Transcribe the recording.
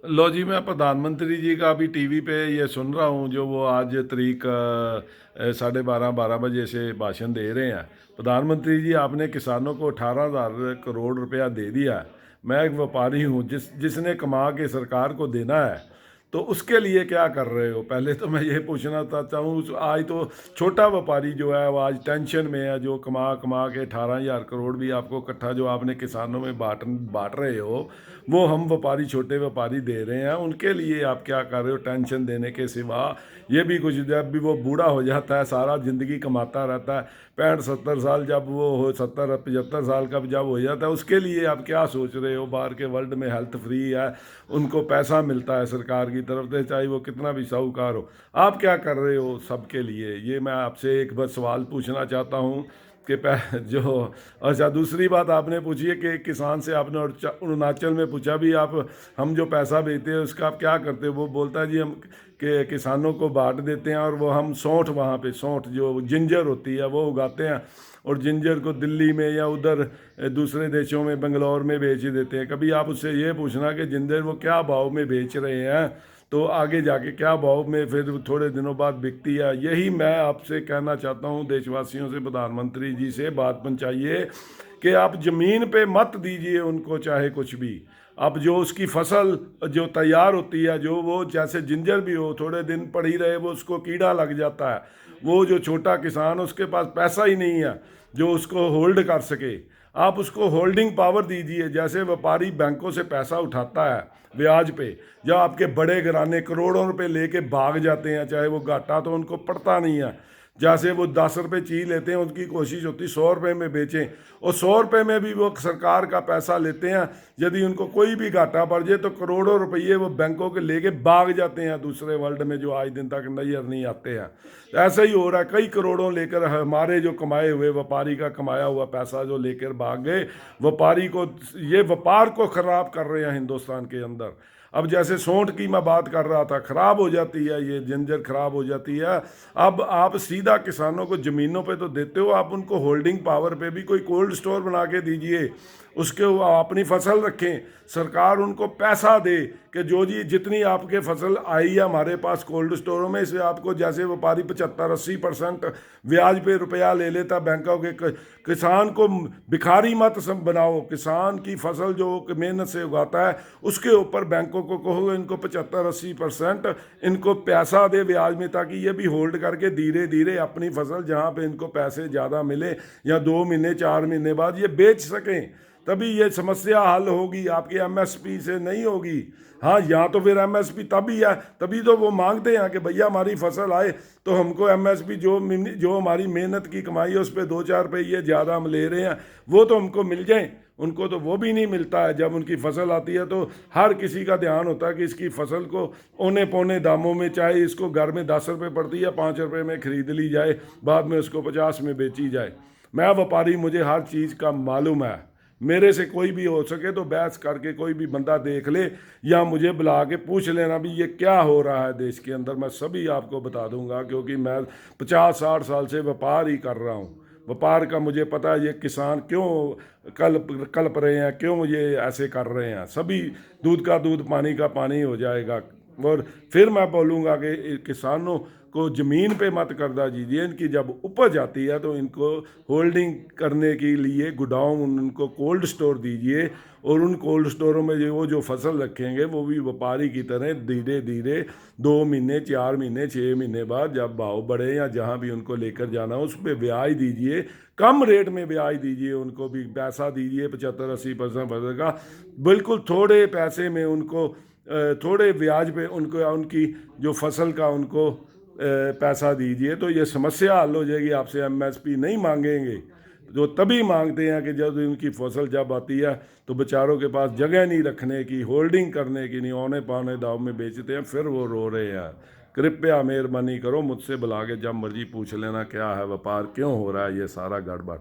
लो जी, मैं प्रधानमंत्री जी का अभी टीवी पे ये सुन रहा हूँ, जो वो आज तरीक 12:30 बजे से भाषण दे रहे हैं। प्रधानमंत्री जी, आपने किसानों को 18,000 करोड़ रुपया दे दिया है। मैं एक व्यापारी हूँ जिसने कमा के सरकार को देना है, तो उसके लिए क्या कर रहे हो? पहले तो मैं ये पूछना चाहता हूँ, आज तो छोटा व्यापारी जो है वो आज टेंशन में है, जो कमा कमा के 18,000 करोड़ भी आपको इकट्ठा जो आपने किसानों में बांट बांट रहे हो, वो हम व्यापारी, छोटे व्यापारी दे रहे हैं। उनके लिए आप क्या कर रहे हो टेंशन देने के सिवा? ये भी कुछ, जब भी वो बूढ़ा हो जाता है, सारा जिंदगी कमाता रहता है, 65-70 साल, जब वो हो 70-75 साल का जब हो जाता है, उसके लिए आप क्या सोच रहे हो? बाहर के वर्ल्ड में हेल्थ फ्री है, उनको पैसा मिलता है सरकार की तरफ से, चाहे वो कितना भी साहूकार हो। आप क्या कर रहे हो सबके लिए? ये मैं आपसे एक बार सवाल पूछना चाहता हूँ कि जो, अच्छा, दूसरी बात आपने पूछी है कि किसान से आपने अरुणाचल में पूछा भी, आप हम जो पैसा भेजते हैं उसका आप क्या करते हो? वो बोलता है जी हम के किसानों को बांट देते हैं, और वो हम सौंठ, वहाँ पे सौंठ जो जिंजर होती है वो उगाते हैं, और जिंजर को दिल्ली में या उधर दूसरे देशों में, बेंगलोर में बेच देते हैं। कभी आप उससे ये पूछना कि जिंजर वो क्या भाव में बेच रहे हैं, तो आगे जाके क्या भाव में फिर थोड़े दिनों बाद बिकती है। यही मैं आपसे कहना चाहता हूँ, देशवासियों से, प्रधानमंत्री जी से बात पहुँचाइए कि आप ज़मीन पे मत दीजिए उनको चाहे कुछ भी। अब जो उसकी फसल जो तैयार होती है, जो वो जैसे जिंजर भी हो, थोड़े दिन पड़ी रहे, वो उसको कीड़ा लग जाता है। वो जो छोटा किसान, उसके पास पैसा ही नहीं है जो उसको होल्ड कर सके। आप उसको होल्डिंग पावर दीजिए। जैसे व्यापारी बैंकों से पैसा उठाता है ब्याज पे, जब आपके बड़े घराने करोड़ों रुपए लेके भाग जाते हैं, चाहे वो घाटा तो उनको पड़ता नहीं है। जैसे वो 10 रुपए चीज लेते हैं, उनकी कोशिश होती है 100 रुपए में बेचें, और 100 रुपए में भी वो सरकार का पैसा लेते हैं। यदि उनको कोई भी घाटा पड़ जाए तो करोड़ों रुपये वो बैंकों के लेके भाग जाते हैं दूसरे वर्ल्ड में, जो आज दिन तक नजर नहीं आते हैं। ऐसा ही हो रहा है, कई करोड़ों लेकर हमारे जो कमाए हुए व्यापारी का कमाया हुआ पैसा जो लेकर भाग गए, व्यापारी को, ये व्यापार को खराब कर रहे हैं हिंदुस्तान के अंदर। अब जैसे सौंठ की मैं बात कर रहा था, खराब हो जाती है, ये जिंजर खराब हो जाती है। अब आप सीधा किसानों को ज़मीनों पे तो देते हो, आप उनको होल्डिंग पावर पे भी कोई कोल्ड स्टोर बना के दीजिए, उसके वो अपनी फसल रखें, सरकार उनको पैसा दे कि जो जी जितनी आपके फसल आई है हमारे पास कोल्ड स्टोरों में, इसे आपको, जैसे व्यापारी 75-80% ब्याज पे रुपया ले लेता बैंकों के, किसान को भिखारी मत बनाओ। किसान की फसल जो मेहनत से उगाता है, उसके ऊपर बैंकों को कहो इनको 75-80% इनको पैसा दे ब्याज में, ताकि ये भी होल्ड करके धीरे धीरे अपनी फसल, जहाँ पे इनको पैसे ज़्यादा मिले, या 2 महीने 4 महीने बाद ये बेच सकें, तभी ये समस्या हल होगी, आपकी एमएसपी से नहीं होगी। हाँ, यहाँ तो फिर एमएसपी तभी है, तभी तो वो मांगते हैं कि भैया हमारी फसल आए तो हमको एमएसपी, जो हमारी मेहनत की कमाई है उस पर 2-4 रुपये ज़्यादा हम ले रहे हैं, वो तो हमको मिल जाए। उनको तो वो भी नहीं मिलता है। जब उनकी फसल आती है तो हर किसी का ध्यान होता है कि इसकी फसल को औने पौने दामों में, चाहे इसको घर में 10 रुपये पड़ती है, 5 रुपये में खरीद ली जाए, बाद में उसको 50 में बेची जाए। मैं व्यापारी, मुझे हर चीज़ का मालूम है। मेरे से कोई भी हो सके तो बहस करके कोई भी बंदा देख ले, या मुझे बुला के पूछ लेना भी ये क्या हो रहा है देश के अंदर, मैं सभी आपको बता दूंगा, क्योंकि मैं 50-60 साल से व्यापार ही कर रहा हूँ। व्यापार का मुझे पता है ये किसान क्यों कल्प रहे हैं, क्यों ये ऐसे कर रहे हैं। सभी दूध का दूध, पानी का पानी हो जाएगा। और फिर मैं बोलूँगा कि किसानों को ज़मीन पे मत कर्जा दीजिए, इनकी जब उपज आती है तो इनको होल्डिंग करने के लिए गोडाउन, उनको कोल्ड स्टोर दीजिए, और उन कोल्ड स्टोरों में जो वो जो फसल रखेंगे वो भी व्यापारी की तरह धीरे धीरे 2 महीने 4 महीने 6 महीने बाद जब भाव बढ़े, या जहाँ भी उनको लेकर जाना हो, उस पर ब्याज दीजिए, कम रेट में ब्याज दीजिए, उनको भी पैसा दीजिए 75-80% का, बिल्कुल थोड़े पैसे में उनको, थोड़े ब्याज पे उनको, उनकी जो फसल का उनको पैसा दीजिए, तो ये समस्या हल हो जाएगी। आपसे एमएसपी नहीं मांगेंगे, जो तभी मांगते हैं कि जब उनकी फसल जब आती है तो बेचारों के पास जगह नहीं रखने की, होल्डिंग करने की नहीं, औने पौने दाव में बेचते हैं, फिर वो रो रहे हैं। कृपया मेहरबानी करो, मुझसे बुला के जब मर्जी पूछ लेना क्या है, व्यापार क्यों हो रहा है ये सारा गड़बड़।